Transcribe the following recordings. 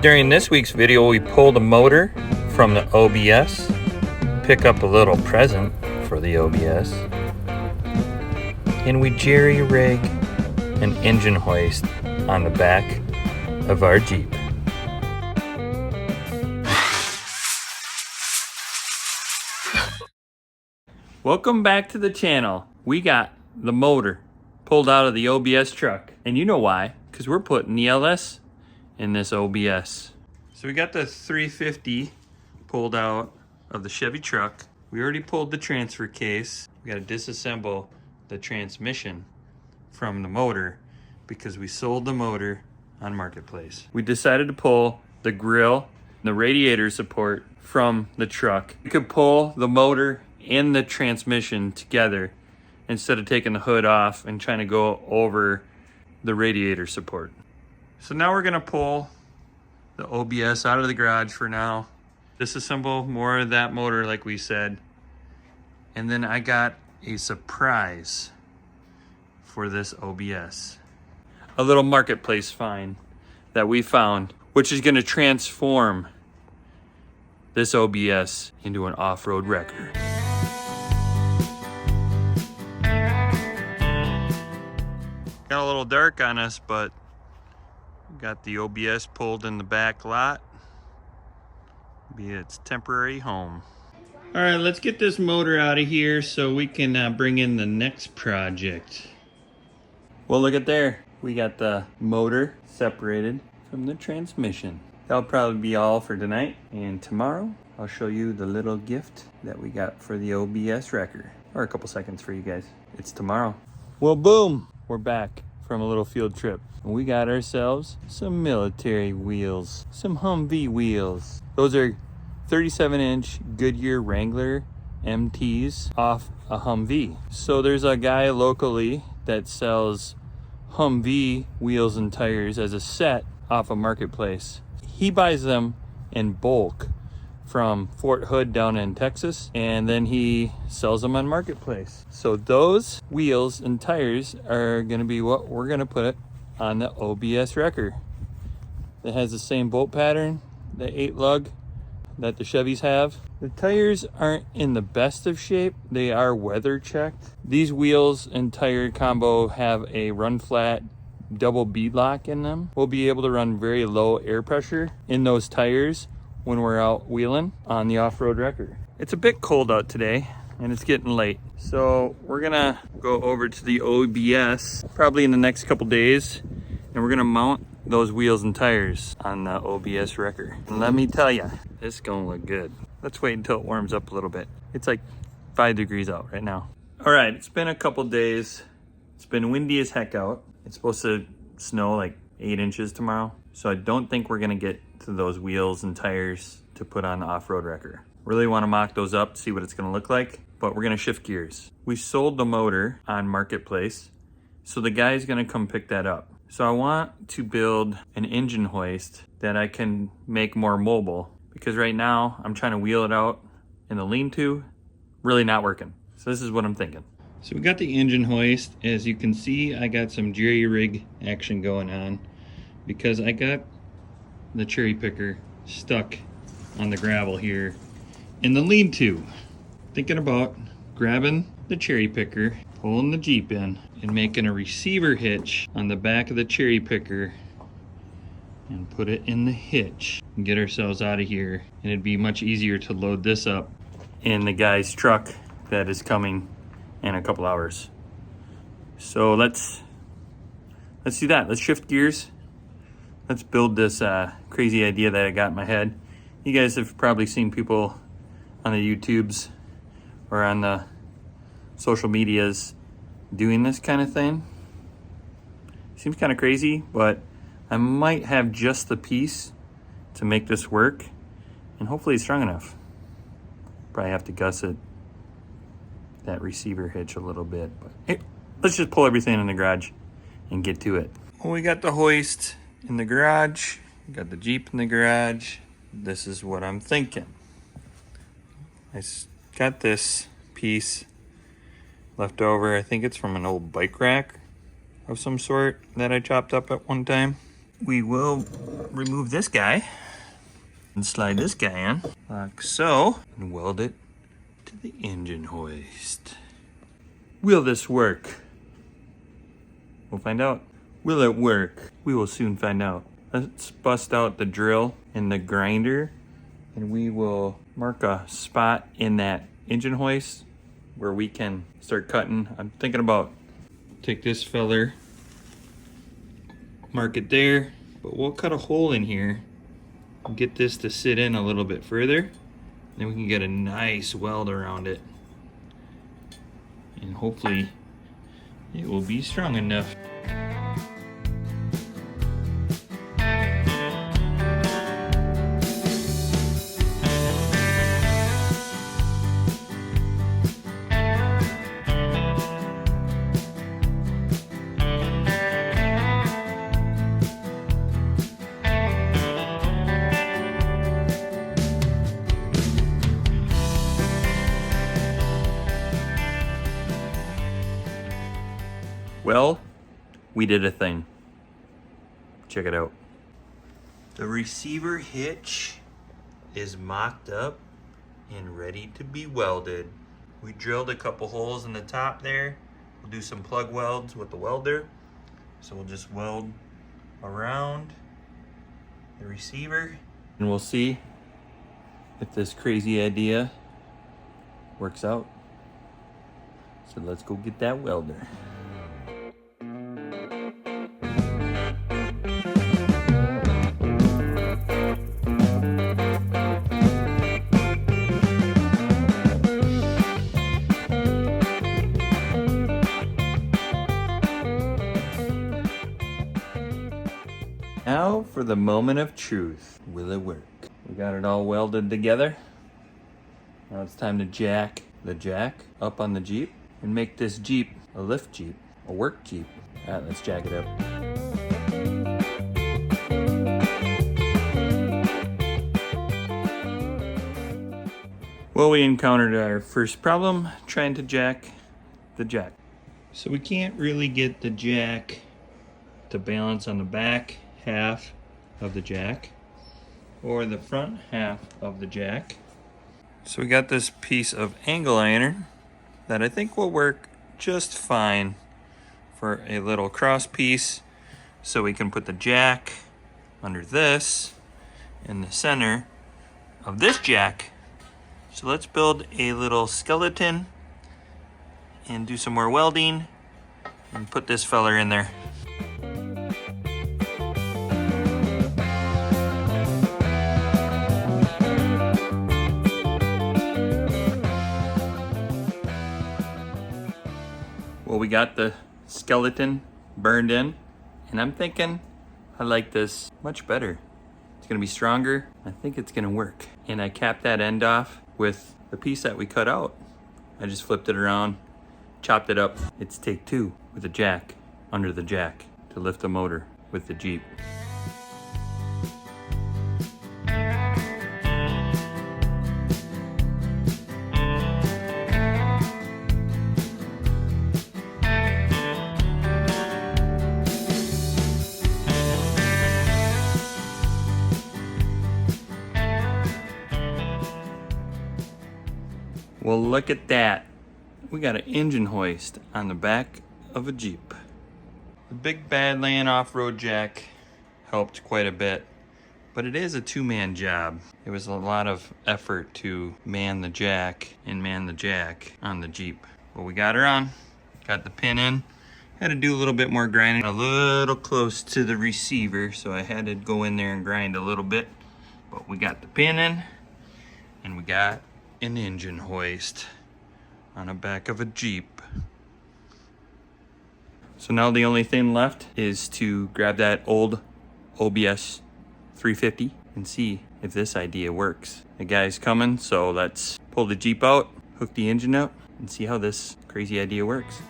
during this week's video, we pulled a motor from the OBS, pick up a little present for the OBS, and we jerry rig an engine hoist on the back of our Jeep. Welcome back to the channel. We got the motor pulled out of the OBS truck, and you know why, because we're putting the LS in this OBS. So we got the 350 pulled out of the Chevy truck. We already pulled the transfer case. We got to disassemble the transmission from the motor because we sold the motor on Marketplace. We decided to pull the grill, the radiator support from the truck. We could pull the motor and the transmission together instead of taking the hood off and trying to go over the radiator support. So now we're gonna pull the OBS out of the garage for now, disassemble more of that motor like we said, and then I got a surprise for this OBS. A little Marketplace find that we found, which is gonna transform this OBS into an off-road wrecker. Got a little dark on us, but got the OBS pulled in the back lot. Be its temporary home. All right, let's get this motor out of here so we can bring in the next project. Well, look at there. We got the motor separated from the transmission. That'll probably be all for tonight. And tomorrow, I'll show you the little gift that we got for the OBS wrecker. Or a couple seconds for you guys. It's tomorrow. Well, boom. We're back from a little field trip. We got ourselves some military wheels, some Humvee wheels. Those are 37-inch Goodyear Wrangler MTs off a Humvee. So there's a guy locally that sells Humvee wheels and tires as a set off a Marketplace. He buys them in bulk from Fort Hood down in Texas, and then he sells them on Marketplace. So those wheels and tires are gonna be what we're gonna put on the OBS wrecker. It has the same bolt pattern, the 8-lug that the Chevys have. The tires aren't in the best of shape. They are weather checked. These wheels and tire combo have a run flat double bead lock in them. We'll be able to run very low air pressure in those tires when we're out wheeling on the off-road wrecker. It's a bit cold out today and it's getting late. So we're gonna go over to the OBS probably in the next couple days, and we're gonna mount those wheels and tires on the OBS wrecker. And let me tell you, this is gonna look good. Let's wait until it warms up a little bit. It's like 5 degrees out right now. All right, it's been a couple days. It's been windy as heck out. It's supposed to snow like 8 inches tomorrow. So I don't think we're gonna get to those wheels and tires to put on the off-road wrecker. Really wanna mock those up, see what it's gonna look like, but we're gonna shift gears. We sold the motor on Marketplace, so the guy's gonna come pick that up. So I want to build an engine hoist that I can make more mobile, because right now I'm trying to wheel it out in the lean-to, really not working. So this is what I'm thinking. So we got the engine hoist. As you can see, I got some jerry rig action going on because I got the cherry picker stuck on the gravel here in the lean-to. Thinking about grabbing the cherry picker, pulling the Jeep in, and making a receiver hitch on the back of the cherry picker and put it in the hitch and get ourselves out of here. And it'd be much easier to load this up in the guy's truck that is coming in a couple hours. So let's do that. Let's shift gears. Let's build this crazy idea that I got in my head. You guys have probably seen people on the YouTubes or on the social medias doing this kind of thing. Seems kind of crazy, but I might have just the piece to make this work, and hopefully it's strong enough. Probably have to gusset that receiver hitch a little bit, but hey, let's just pull everything in the garage and get to it. Well, we got the hoist in the garage, we got the Jeep in the garage. This is what I'm thinking. I got this piece left over. I think it's from an old bike rack of some sort that I chopped up at one time. we will remove this guy and slide this guy in like so and weld it to the engine hoist. Will this work? We'll find out. Will it work? We will soon find out. Let's bust out the drill and the grinder, and we will mark a spot in that engine hoist where we can start cutting. I'm thinking about take this feller, mark it there, but we'll cut a hole in here and get this to sit in a little bit further. Then we can get a nice weld around it. And hopefully it will be strong enough. Well, we did a thing. Check it out. The receiver hitch is mocked up and ready to be welded. We drilled a couple holes in the top there. We'll do some plug welds with the welder. So we'll just weld around the receiver and we'll see if this crazy idea works out. So let's go get that welder. Now for the moment of truth. Will it work? We got it all welded together. Now it's time to jack the jack up on the Jeep and make this Jeep a lift Jeep, a work Jeep. All right, let's jack it up. Well, we encountered our first problem trying to jack the jack. So we can't really get the jack to balance on the back half of the jack or the front half of the jack. So we got this piece of angle iron that I think will work just fine for a little cross piece, so we can put the jack under this in the center of this jack. So let's build a little skeleton and do some more welding and put this feller in there. Well, we got the skeleton burned in, and I'm thinking I like this much better. It's gonna be stronger. I think it's gonna work. And I capped that end off with the piece that we cut out. I just flipped it around, chopped it up. It's take two with a jack under the jack to lift the motor with the Jeep. Well, look at that. We got an engine hoist on the back of a Jeep. The big Badland off-road jack helped quite a bit, but it is a two-man job. It was a lot of effort to man the jack and man the jack on the Jeep. Well, we got her on, got the pin in. Had to do a little bit more grinding, a little close to the receiver, so I had to go in there and grind a little bit. But we got the pin in, and we got an engine hoist on the back of a Jeep. So now the only thing left is to grab that old OBS 350 and see if this idea works. The guy's coming, so let's pull the Jeep out, hook the engine up, and see how this crazy idea works.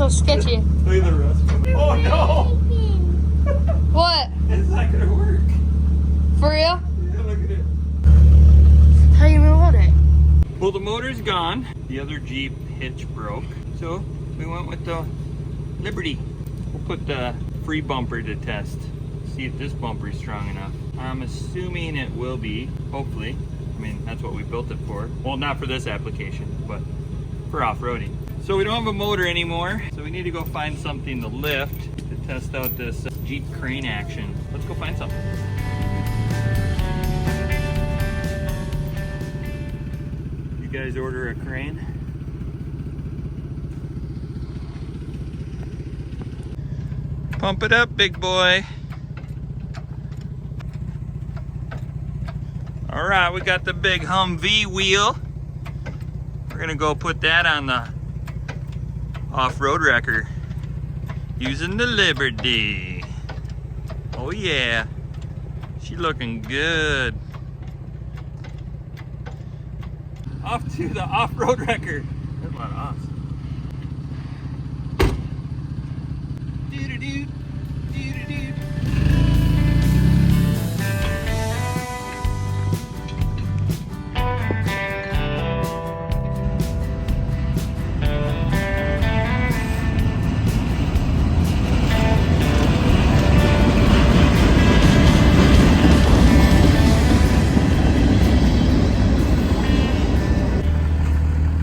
so sketchy. Look at the rust. Oh no! What? It's not gonna work. For real? Yeah, look at it. How you reload it? Well, the motor's gone. The other Jeep hitch broke. So we went with the Liberty. We'll put the free bumper to test. See if this bumper is strong enough. I'm assuming it will be, hopefully. I mean, that's what we built it for. Well, not for this application, but for off-roading. So we don't have a motor anymore, so we need to go find something to lift to test out this Jeep crane action. Let's go find something. You guys order a crane? Pump it up, big boy. All right, we got the big Humvee wheel. We're gonna go put that on the off-road wrecker using the Liberty. Oh yeah, she looking good. Off to the off-road wrecker. That's a lot of awesome. Doo-doo-doo, doo-doo-doo.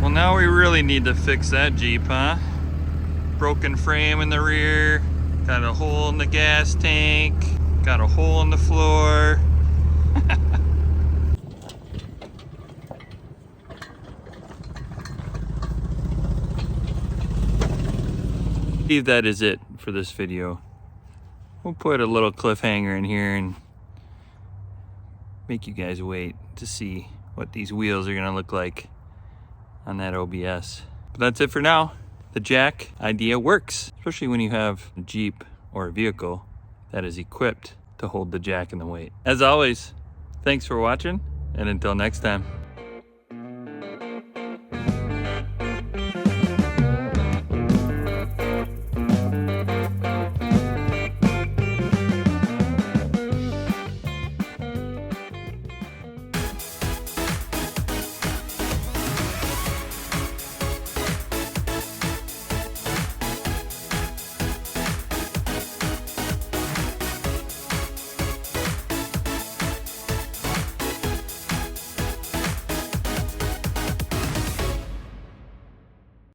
Well, now we really need to fix that Jeep, huh? Broken frame in the rear, got a hole in the gas tank, got a hole in the floor. I believe that is it for this video. We'll put a little cliffhanger in here and make you guys wait to see what these wheels are gonna look like on that OBS. But that's it for now. The jack idea works, especially when you have a Jeep or a vehicle that is equipped to hold the jack and the weight. As always, thanks for watching, and until next time.